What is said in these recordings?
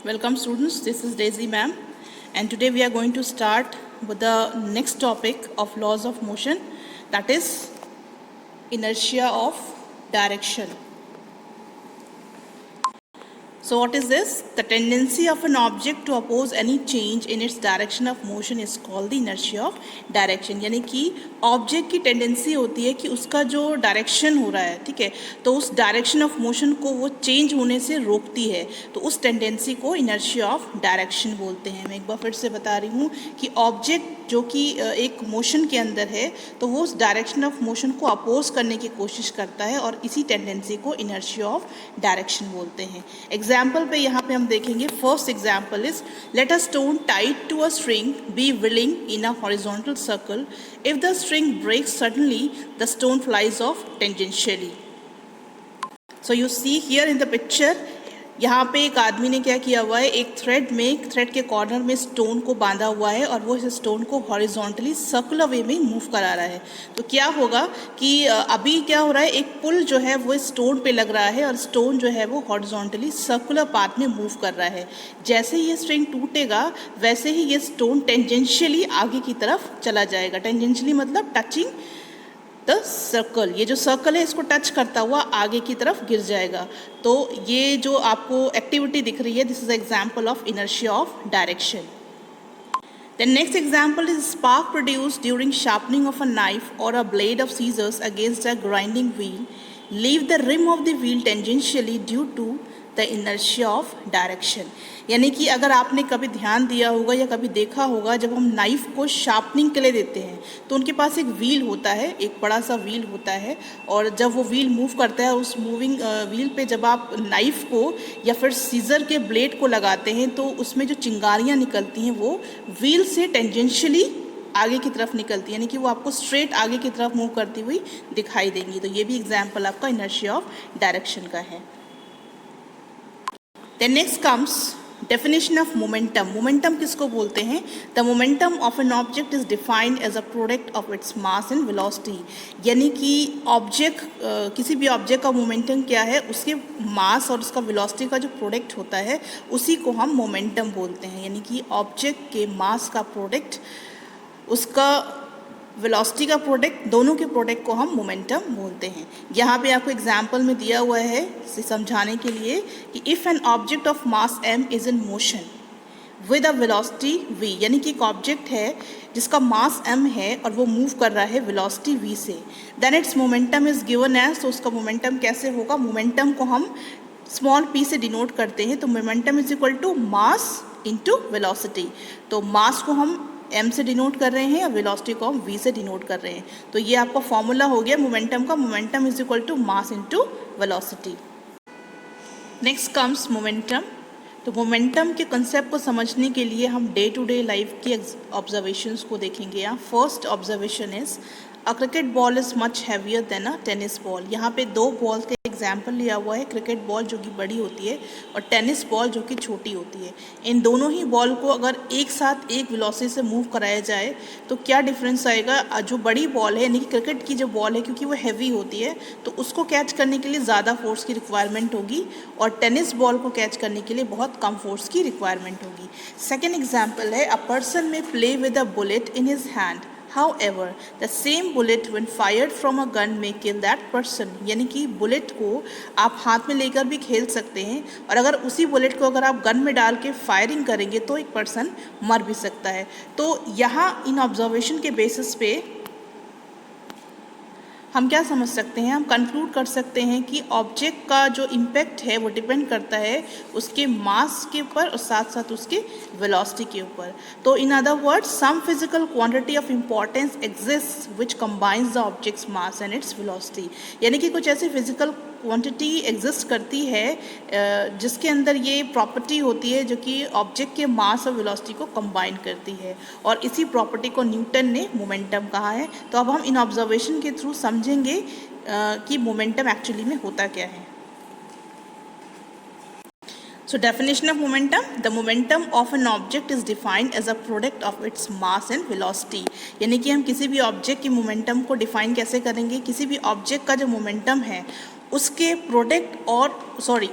Welcome students, this is Daisy ma'am, and today we are going to start with the next topic of laws of motion, that is inertia of direction. So what is this? The tendency of an object to oppose any change in its direction of motion is called the inertia of direction. यानी कि object की tendency होती है कि उसका जो direction हो रहा है, ठीक है, तो उस डायरेक्शन ऑफ मोशन को वो चेंज होने से रोकती है, तो उस टेंडेंसी को इनर्शिया ऑफ डायरेक्शन बोलते हैं. मैं एक बार फिर से बता रही हूँ कि ऑब्जेक्ट जो कि एक मोशन के अंदर है तो वो उस डायरेक्शन ऑफ मोशन को अपोज करने की कोशिश करता है और इसी टेंडेंसी को इनर्शिया ऑफ डायरेक्शन बोलते हैं. एग्जाम्पल पे यहाँ पे हम देखेंगे. First example is let a stone tied to a string be wheeling in a horizontal circle. If the string breaks suddenly the stone flies off tangentially. So you see here in the picture, यहाँ पे एक आदमी ने क्या किया हुआ है, एक थ्रेड के कॉर्नर में स्टोन को बांधा हुआ है और वो इस स्टोन को हॉरिजॉन्टली सर्कुलर वे में मूव करा रहा है. तो क्या होगा कि अभी क्या हो रहा है, एक पुल जो है वो स्टोन पे लग रहा है और स्टोन जो है वो हॉरिजॉन्टली सर्कुलर पाथ में मूव कर रहा है. जैसे ही ये स्ट्रिंग टूटेगा वैसे ही ये स्टोन टेंजेंशियली आगे की तरफ चला जाएगा. टेंजेंशियली मतलब टचिंग द सर्कल. ये जो सर्कल है इसको टच करता हुआ आगे की तरफ गिर जाएगा. तो ये जो आपको एक्टिविटी दिख रही है, this is example of inertia of direction. The next example is spark produced during sharpening of a knife or a blade of scissors against a grinding wheel leave the rim of the wheel tangentially due to the inertia of direction. यानी कि अगर आपने कभी ध्यान दिया होगा या कभी देखा होगा, जब हम नाइफ़ को शार्पनिंग के लिए देते हैं तो उनके पास एक व्हील होता है, एक बड़ा सा व्हील होता है, और जब वो व्हील मूव करता है उस मूविंग व्हील पे जब आप नाइफ़ को या फिर सीज़र के ब्लेड को लगाते हैं तो उसमें जो चिंगारियाँ निकलती हैं वो व्हील से टेंजेंशियली आगे की तरफ निकलती है, यानी कि वो आपको स्ट्रेट आगे की तरफ मूव करती हुई दिखाई देंगी. तो ये भी एग्जाम्पल आपका इनर्शिया ऑफ डायरेक्शन का है. Then next comes definition of momentum. Momentum किसको बोलते हैं? The momentum of an object is defined as a product of its mass and velocity. यानी कि ऑब्जेक्ट किसी भी ऑब्जेक्ट का मोमेंटम क्या है, उसके मास और उसका वेलोसिटी का जो प्रोडक्ट होता है उसी को हम मोमेंटम बोलते हैं. यानी कि ऑब्जेक्ट के मास का प्रोडक्ट, उसका वेलोसिटी का प्रोडक्ट, दोनों के प्रोडक्ट को हम मोमेंटम बोलते हैं. यहाँ पे आपको एग्जाम्पल में दिया हुआ है इसे समझाने के लिए कि if an object of mass m is in motion with a velocity v, यानी कि एक ऑब्जेक्ट है जिसका मास m है और वो मूव कर रहा है वेलोसिटी v से, then its momentum is given as. तो उसका मोमेंटम कैसे होगा? मोमेंटम को हम स्मॉल p से डिनोट करते हैं. तो momentum is equal to mass into velocity. तो मास को हम m से डिनोट कर रहे हैं और वेलोसिटी को हम v से डिनोट कर रहे हैं. तो ये आपका फॉर्मूला हो गया मोमेंटम का. Momentum is equal to mass into velocity. Next comes momentum. तो मोमेंटम के कंसेप्ट को समझने के लिए हम डे टू डे लाइफ की ऑब्जर्वेशंस को देखेंगे. यहाँ first observation is a cricket ball is much heavier than a tennis ball. यहाँ पे दो बॉल का एग्जाम्पल लिया हुआ है, क्रिकेट बॉल जो कि बड़ी होती है और टेनिस बॉल जो कि छोटी होती है. इन दोनों ही बॉल को अगर एक साथ एक वेलोसिटी से मूव कराया जाए तो क्या डिफरेंस आएगा? जो बड़ी बॉल है, यानी कि क्रिकेट की जो बॉल है, क्योंकि वो हैवी होती है तो उसको कैच करने के लिए ज़्यादा फोर्स की रिक्वायरमेंट होगी और टेनिस बॉल को कैच करने के लिए बहुत कम फोर्स की रिक्वायरमेंट होगी. सेकेंड एग्जाम्पल है, अ पर्सन में play with a bullet in his hand. However, the same bullet when fired from a gun may kill that person. यानी कि बुलेट को आप हाथ में लेकर भी खेल सकते हैं और अगर उसी बुलेट को अगर आप गन में डाल के फायरिंग करेंगे तो एक पर्सन मर भी सकता है. तो यहाँ इन ऑब्जर्वेशन के बेसिस पे हम क्या समझ सकते हैं? हम कंक्लूड कर सकते हैं कि ऑब्जेक्ट का जो इम्पैक्ट है वो डिपेंड करता है उसके मास के ऊपर और साथ साथ उसके वेलोसिटी के ऊपर. तो in other words, some physical quantity of importance exist which combines the object's mass and its velocity. यानी कि कुछ ऐसी फिजिकल क्वांटिटी एग्जिस्ट करती है जिसके अंदर ये प्रॉपर्टी होती है जो कि ऑब्जेक्ट के मास और वेलोसिटी को कंबाइन करती है, और इसी प्रॉपर्टी को न्यूटन ने मोमेंटम कहा है. तो अब हम इन ऑब्जर्वेशन के थ्रू समझेंगे कि मोमेंटम एक्चुअली में होता क्या है. So definition of momentum: the momentum of an object is defined as a product of its mass and velocity. यानी कि हम किसी भी ऑब्जेक्ट की मोमेंटम को डिफाइन कैसे करेंगे? किसी भी ऑब्जेक्ट का जो मोमेंटम है उसके प्रोडक्ट और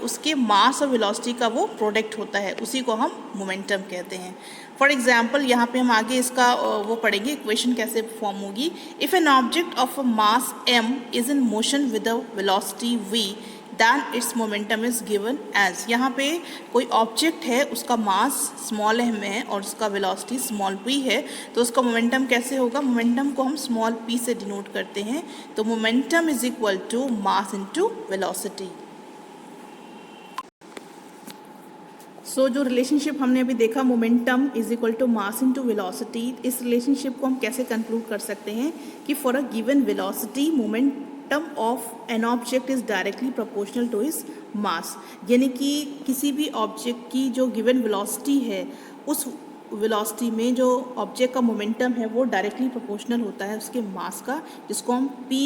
उसके मास और वेलोसिटी का वो प्रोडक्ट होता है, उसी को हम मोमेंटम कहते हैं। फॉर एग्जाम्पल यहाँ पे हम आगे इसका वो पढ़ेंगे इक्वेशन कैसे फॉर्म होगी। If an object of a mass m is in motion with a velocity v than its momentum is given as. यहाँ पे कोई ऑब्जेक्ट है, उसका मास स्मॉल m है और उसका वेलोसिटी स्मॉल v है, तो उसका मोमेंटम कैसे होगा? मोमेंटम को हम स्मॉल p से डिनोट करते हैं, तो momentum is equal to mass into velocity. So जो रिलेशनशिप हमने अभी देखा momentum is equal to mass into velocity, इस रिलेशनशिप को हम कैसे कंक्लूड कर सकते हैं कि for a given velocity momentum of an object is directly proportional to is mass. यानी कि किसी भी ऑब्जेक्ट की जो गिवन वेलोसिटी है, उस वेलोसिटी में जो ऑब्जेक्ट का मोमेंटम है वो डायरेक्टली प्रोपोर्शनल होता है उसके मास का, जिसको हम p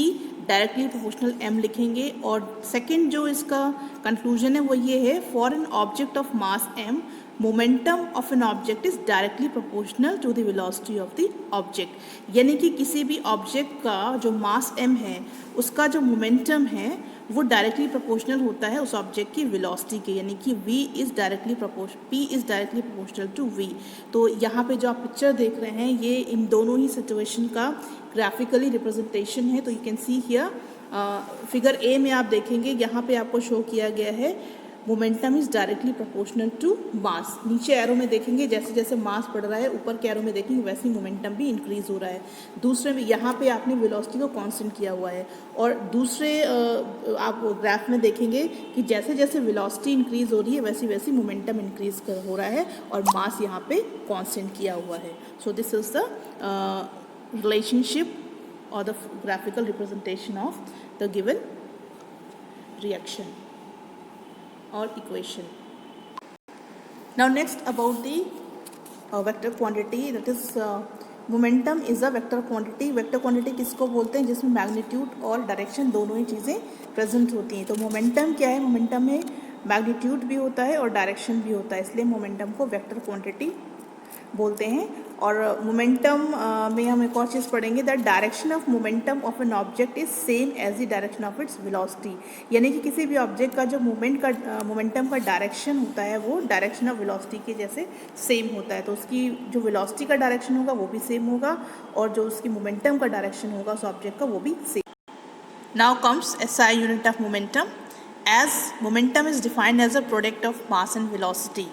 डायरेक्टली प्रोपोर्शनल m लिखेंगे। और सेकंड जो इसका कंक्लूजन है वो ये है, for an object of mass m momentum of an object is directly proportional to the velocity of the object. यानी कि किसी भी ऑब्जेक्ट का जो मास m है उसका जो मोमेंटम है वो डायरेक्टली प्रोपोर्शनल होता है उस ऑब्जेक्ट की वेलोसिटी के, यानी कि p is directly proportional to v। तो यहाँ पे जो आप पिक्चर देख रहे हैं ये इन दोनों ही सिचुएशन का ग्राफिकली रिप्रेजेंटेशन है। तो you can see here figure A में आप देखेंगे यहाँ पे आपको शो किया गया है momentum is directly proportional to mass. नीचे एरो में देखेंगे जैसे जैसे मास बढ़ रहा है, ऊपर के एरो में देखेंगे वैसे ही मोमेंटम भी इंक्रीज हो रहा है। दूसरे में यहाँ पे आपने वेलोसिटी को कांस्टेंट किया हुआ है, और दूसरे आप ग्राफ में देखेंगे कि जैसे जैसे वेलोसिटी इंक्रीज हो रही है वैसी वैसी मोमेंटम इंक्रीज हो रहा है और मास यहाँ पे कांस्टेंट किया हुआ है। So this is the relationship or the graphical representation of the given reaction or equation. Now next about the vector quantity, that is momentum is a vector quantity. vector quantity किसको बोलते हैं? जिसमें magnitude और direction दोनों ही चीज़ें present होती हैं। तो मोमेंटम क्या है? मोमेंटम में मैग्नीट्यूड भी होता है और डायरेक्शन भी होता है, इसलिए मोमेंटम को वेक्टर क्वांटिटी बोलते हैं। और मोमेंटम में हम एक और चीज़ पढ़ेंगे, that direction of momentum of an object is same as the direction of its velocity. यानी कि किसी भी ऑब्जेक्ट का जो मोमेंटम का डायरेक्शन होता है वो डायरेक्शन ऑफ वेलोसिटी के जैसे सेम होता है। तो उसकी जो वेलोसिटी का डायरेक्शन होगा वो भी सेम होगा और जो उसकी मोमेंटम का डायरेक्शन होगा उस ऑब्जेक्ट का वो भी same. Now comes SI unit of momentum. As momentum is defined as a product of mass and velocity.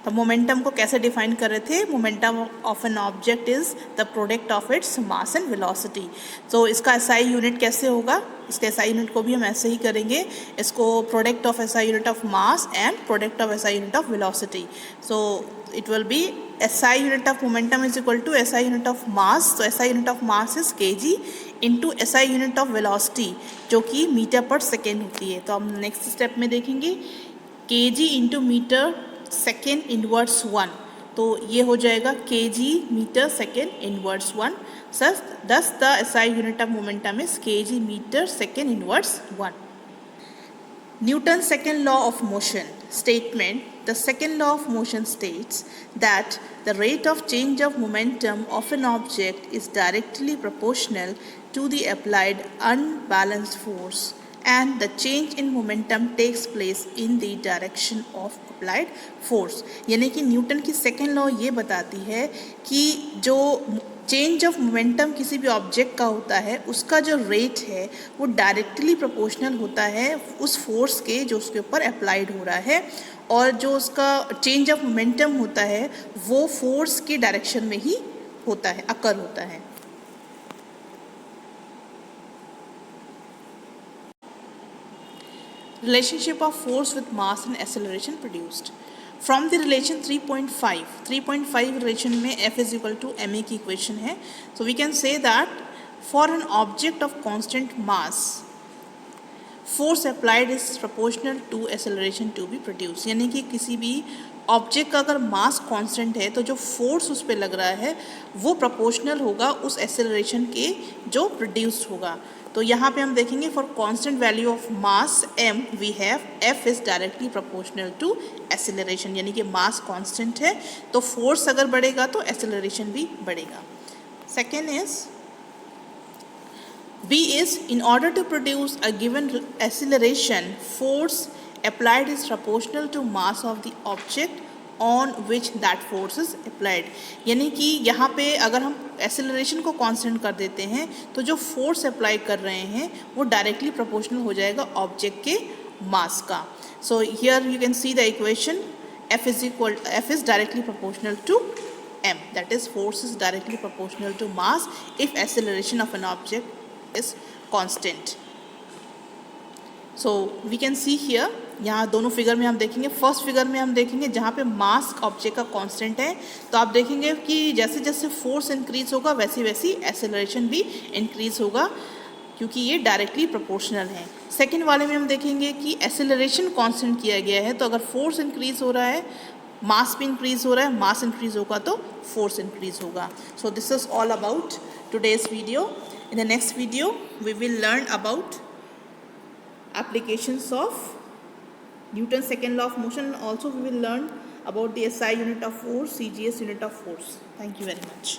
तो मोमेंटम को कैसे डिफाइन कर रहे थे? Momentum of an object is the product of its mass and velocity. तो इसका SI unit कैसे होगा? इसके SI यूनिट को भी हम ऐसे ही करेंगे, इसको product of SI unit of mass and product of SI unit of velocity. So it will be SI unit of momentum is equal to SI unit of mass. तो SI unit of mass is kg into SI unit of velocity जो कि metre पर second होती है। तो हम next step में देखेंगे kg into metre second inverse 1, तो ये हो जाएगा kg metre second inverse 1। thus the SI unit of momentum is kg meter second inverse 1. Newton's second law of motion statement. The second law of motion states that the rate of change of momentum of an object is directly proportional to the applied unbalanced force and the change in momentum takes place in the direction of applied force। यानी कि Newton की second law ये बताती है कि जो change of momentum किसी भी ऑब्जेक्ट का होता है उसका जो रेट है वो डायरेक्टली प्रोपोर्शनल होता है उस फोर्स के जो उसके ऊपर अप्लाइड हो रहा है, और जो उसका चेंज ऑफ मोमेंटम होता है वो फोर्स के डायरेक्शन में ही होता है, अकर होता है। Relationship of force with mass and acceleration produced from the relation 3.5 relation में F is equal to ma की equation है। So we can say that for an object of constant mass force applied is proportional to acceleration to be produced। यानी कि किसी भी object का अगर mass constant है तो जो फोर्स उस पर लग रहा है वो प्रोपोर्शनल होगा उस एक्सेलरेशन के जो प्रोड्यूस्ड होगा। तो यहाँ पे हम देखेंगे for constant value of mass m we have F is directly proportional to acceleration. यानी कि मास कांस्टेंट है तो फोर्स अगर बढ़ेगा तो एक्सेलरेशन भी बढ़ेगा। Second is B is, in order to produce a given acceleration, force applied is proportional to mass of the object on which that force is applied. यानी कि यहाँ पे अगर हम acceleration को constant कर देते हैं तो जो force apply कर रहे हैं वो directly proportional हो जाएगा object के mass का. So here you can see the equation, F is directly proportional to m, that is force is directly proportional to mass if acceleration of an object is constant. So we can see here, यहाँ दोनों figure में हम देखेंगे. First figure में हम देखेंगे जहाँ पे मास ऑब्जेक्ट का कांस्टेंट है, तो आप देखेंगे कि जैसे जैसे फोर्स इंक्रीज होगा वैसे वैसी एक्सेलरेशन भी इंक्रीज होगा, क्योंकि ये डायरेक्टली प्रोपोर्शनल है. सेकेंड वाले में हम देखेंगे कि एक्सेलरेशन कांस्टेंट किया गया है, तो अगर फोर्स इंक्रीज हो रहा है, मास भी इंक्रीज हो रहा है, मास इंक्रीज होगा तो फोर्स इंक्रीज होगा. So this is all about today's video. In the next video, we will learn about applications of Newton's second law of motion, and also we will learn about the SI unit of force, CGS unit of force. Thank you very much.